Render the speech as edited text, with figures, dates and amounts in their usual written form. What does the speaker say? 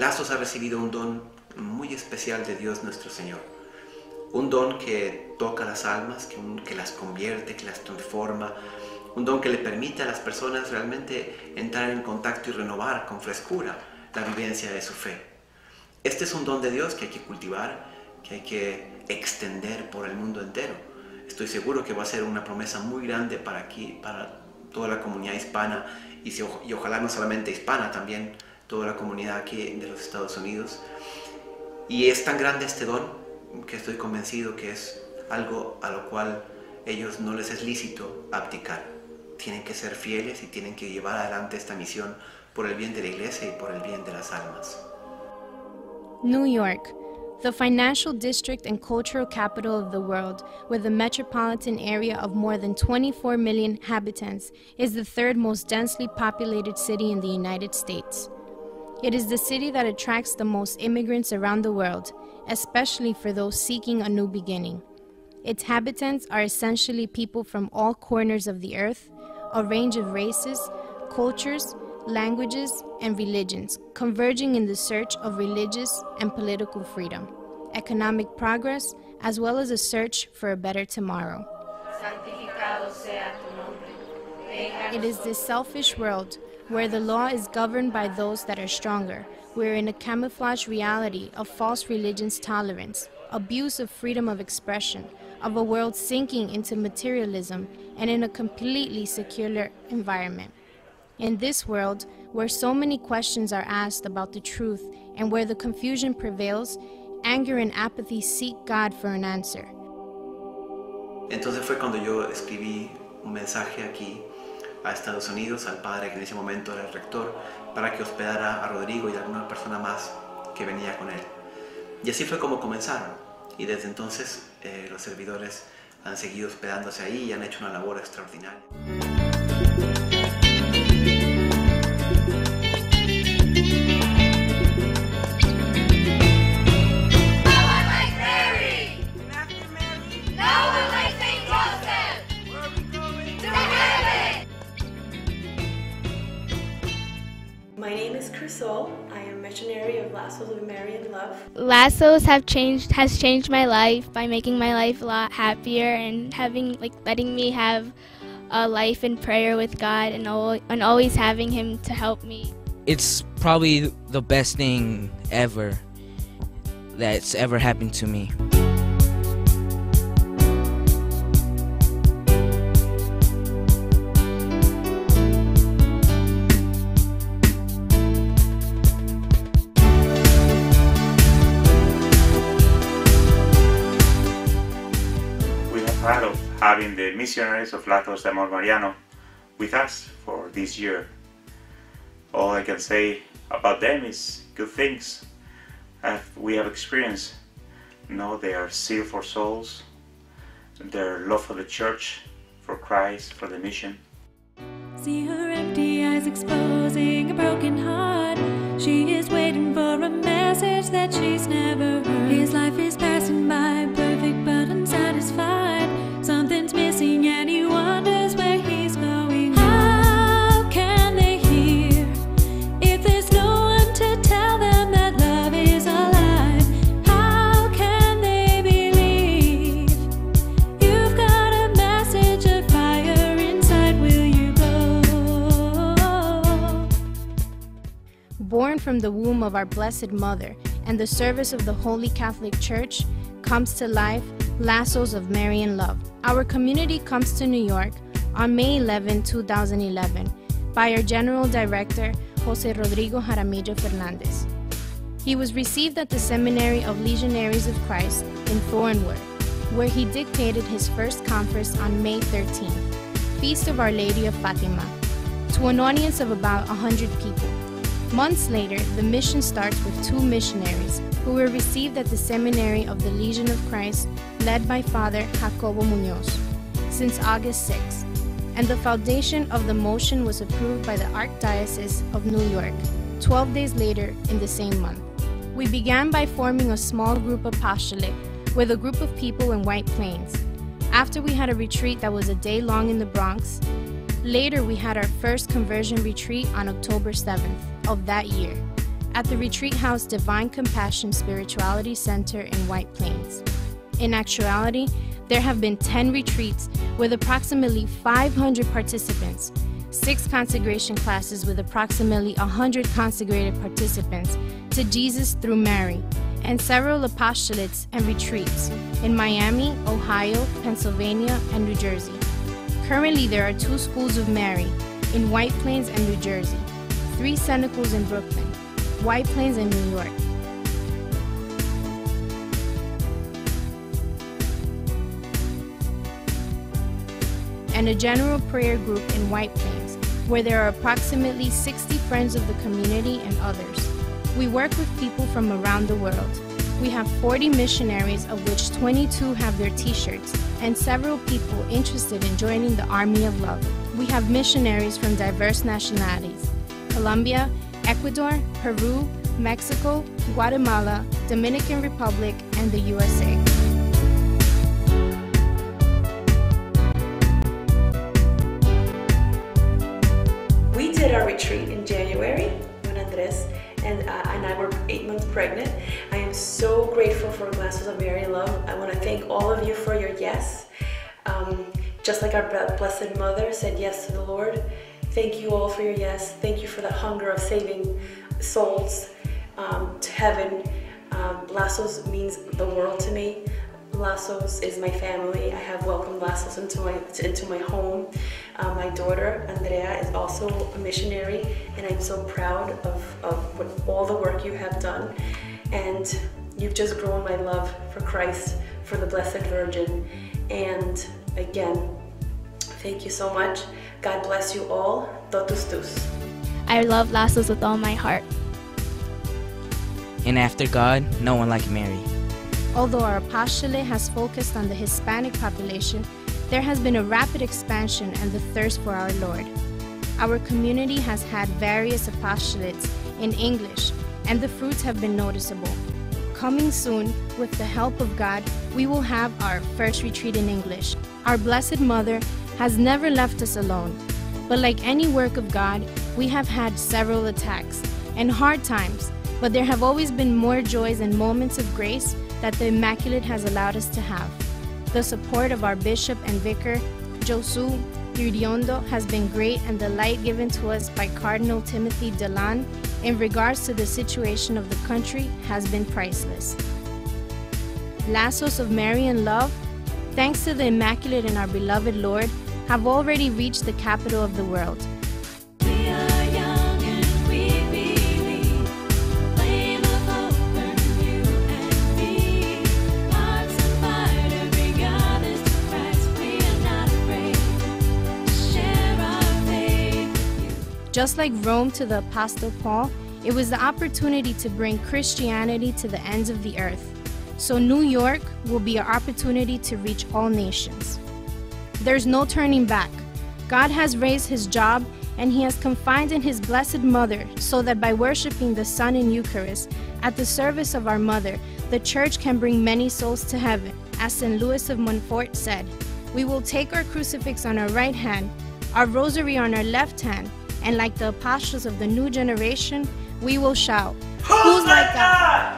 Lazos ha recibido un don muy especial de Dios nuestro Señor. Un don que toca las almas, que las convierte, que las transforma. Un don que le permite a las personas realmente entrar en contacto y renovar con frescura la vivencia de su fe. Este es un don de Dios que hay que cultivar, que hay que extender por el mundo entero. Estoy seguro que va a ser una promesa muy grande para aquí, para toda la comunidad hispana y ojalá no solamente hispana, también toda la comunidad aquí de los Estados Unidos. Y es tan grande este don que estoy convencido que es algo a lo cual ellos no les es lícito abdicar. Tienen que ser fieles y tienen que llevar adelante esta misión por el bien de la iglesia y por el bien de las almas. New York, the financial district and cultural capital of the world, with a metropolitan area of more than 24 million inhabitants, is the third most densely populated city in the United States. It is the city that attracts the most immigrants around the world, especially for those seeking a new beginning. Its inhabitants are essentially people from all corners of the earth, a range of races, cultures, languages, and religions, converging in the search of religious and political freedom, economic progress, as well as a search for a better tomorrow. It is this selfish world where the law is governed by those that are stronger. We're in a camouflaged reality of false religion's tolerance, abuse of freedom of expression, of a world sinking into materialism, and in a completely secular environment. In this world, where so many questions are asked about the truth and where the confusion prevails, anger and apathy seek God for an answer. Entonces fue cuando yo escribí un mensaje aquí a Estados Unidos, al padre que en ese momento era el rector, para que hospedara a Rodrigo y a alguna persona más que venía con él. Y así fue como comenzaron. Y desde entonces los servidores han seguido hospedándose ahí y han hecho una labor extraordinaria. My name is Crisol. I am missionary of Lazos de Mariano. Lazos has changed my life by making my life a lot happier and letting me have a life in prayer with God and always having Him to help me. It's probably the best thing ever that's ever happened to me. Proud of having the missionaries of Lazos de Amor Mariano with us for this year. All I can say about them is good things we have experienced. They are zeal for souls, their love for the church, for Christ, for the mission. See her empty eyes exposing a broken heart. She is waiting for a message that she's never heard. His life is passing by, perfect but unsatisfied. Something's missing and he wonders where he's going. How can they hear if there's no one to tell them that love is alive? How can they believe? You've got a message of fire inside, will you go? Born from the womb of our Blessed Mother and the service of the Holy Catholic Church, comes to life Lazos of Marian Love. Our community comes to New York on May 11, 2011 by our General Director, Jose Rodrigo Jaramillo Fernandez. He was received at the Seminary of Legionaries of Christ in Thornwood, where he dictated his first conference on May 13th, Feast of Our Lady of Fatima, to an audience of about 100 people. Months later, the mission starts with 2 missionaries who were received at the Seminary of the Legion of Christ, led by Father Jacobo Muñoz, since August 6, and the foundation of the motion was approved by the Archdiocese of New York 12 days later in the same month. We began by forming a small group apostolic with a group of people in White Plains. After we had a retreat that was a day long in the Bronx, later we had our first conversion retreat on October 7th of that year. at the retreat house Divine Compassion Spirituality Center in White Plains. In actuality, there have been 10 retreats with approximately 500 participants, 6 consecration classes with approximately 100 consecrated participants to Jesus through Mary, and several apostolates and retreats in Miami, Ohio, Pennsylvania, and New Jersey. Currently, there are 2 schools of Mary in White Plains and New Jersey, 3 cenacles in Brooklyn, White Plains, and New York. And a general prayer group in White Plains, where there are approximately 60 friends of the community and others. We work with people from around the world. We have 40 missionaries, of which 22 have their t-shirts, and several people interested in joining the Army of Love. We have missionaries from diverse nationalities: Colombia, Ecuador, Peru, Mexico, Guatemala, Dominican Republic, and the USA. We did our retreat in January when Andres and I were 8 months pregnant. I am so grateful for Lazos of Marian Love. I want to thank all of you for your yes. Just like our Blessed Mother said yes to the Lord, thank you all for your yes. Thank you for the hunger of saving souls to heaven. Lazos means the world to me. Lazos is my family. I have welcomed Lazos into my home. My daughter, Andrea, is also a missionary, and I'm so proud of all the work you have done. And you've just grown my love for Christ, for the Blessed Virgin. And again, thank you so much. God bless you all. Totus tus. I love Lazos with all my heart. And after God, no one like Mary. Although our apostolate has focused on the Hispanic population, there has been a rapid expansion and the thirst for our Lord. Our community has had various apostolates in English, and the fruits have been noticeable. Coming soon, with the help of God, we will have our first retreat in English. Our Blessed Mother has never left us alone, but like any work of God, we have had several attacks and hard times, but there have always been more joys and moments of grace that the Immaculate has allowed us to have. The support of our Bishop and Vicar, Josu Iriondo, has been great, and the light given to us by Cardinal Timothy Delan in regards to the situation of the country has been priceless. Lazos of Marian Love, thanks to the Immaculate and our beloved Lord, have already reached the capital of the world. Just like Rome to the Apostle Paul, it was the opportunity to bring Christianity to the ends of the earth. So New York will be our opportunity to reach all nations. There's no turning back. God has raised his job, and he has confined in his Blessed Mother, so that by worshiping the Son in Eucharist, at the service of our Mother, the Church can bring many souls to heaven. As St. Louis of Montfort said, "We will take our crucifix on our right hand, our rosary on our left hand, and like the apostles of the new generation, we will shout, 'Who's like God?'"